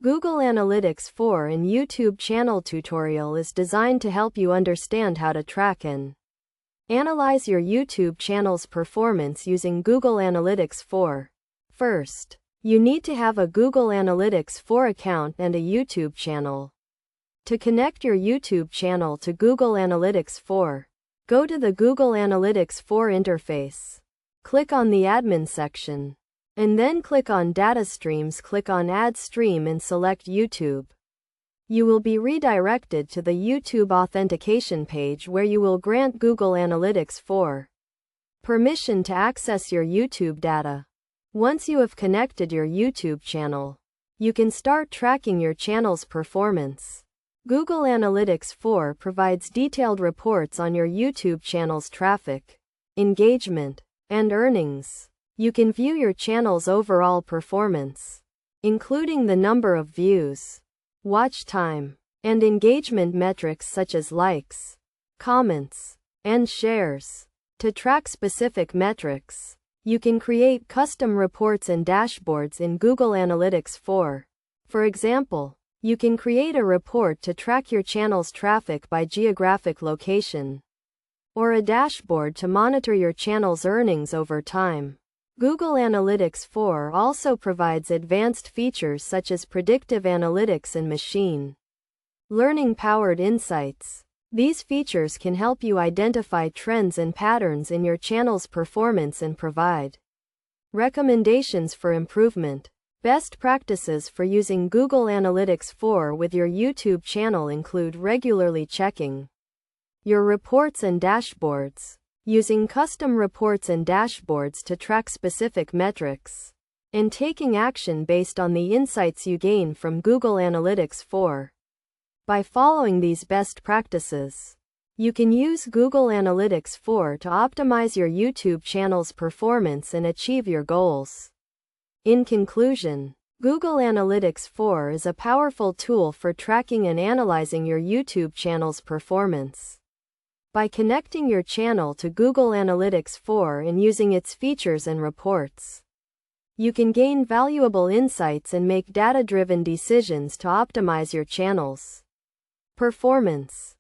Google Analytics 4 in YouTube channel tutorial is designed to help you understand how to track and analyze your YouTube channel's performance using Google Analytics 4. First, you need to have a Google Analytics 4 account and a YouTube channel. To connect your YouTube channel to Google Analytics 4, go to the Google Analytics 4 interface. Click on the Admin section. And then click on Data Streams, click on Add Stream and select YouTube. You will be redirected to the YouTube authentication page where you will grant Google Analytics 4 permission to access your YouTube data. Once you have connected your YouTube channel, you can start tracking your channel's performance. Google Analytics 4 provides detailed reports on your YouTube channel's traffic, engagement, and earnings. You can view your channel's overall performance, including the number of views, watch time, and engagement metrics such as likes, comments, and shares. To track specific metrics, you can create custom reports and dashboards in Google Analytics 4. For example, you can create a report to track your channel's traffic by geographic location, or a dashboard to monitor your channel's earnings over time. Google Analytics 4 also provides advanced features such as predictive analytics and machine learning-powered insights. These features can help you identify trends and patterns in your channel's performance and provide recommendations for improvement. Best practices for using Google Analytics 4 with your YouTube channel include regularly checking your reports and dashboards, using custom reports and dashboards to track specific metrics, and taking action based on the insights you gain from Google Analytics 4. By following these best practices, you can use Google Analytics 4 to optimize your YouTube channel's performance and achieve your goals. In conclusion, Google Analytics 4 is a powerful tool for tracking and analyzing your YouTube channel's performance. By connecting your channel to Google Analytics 4 and using its features and reports, you can gain valuable insights and make data-driven decisions to optimize your channel's performance.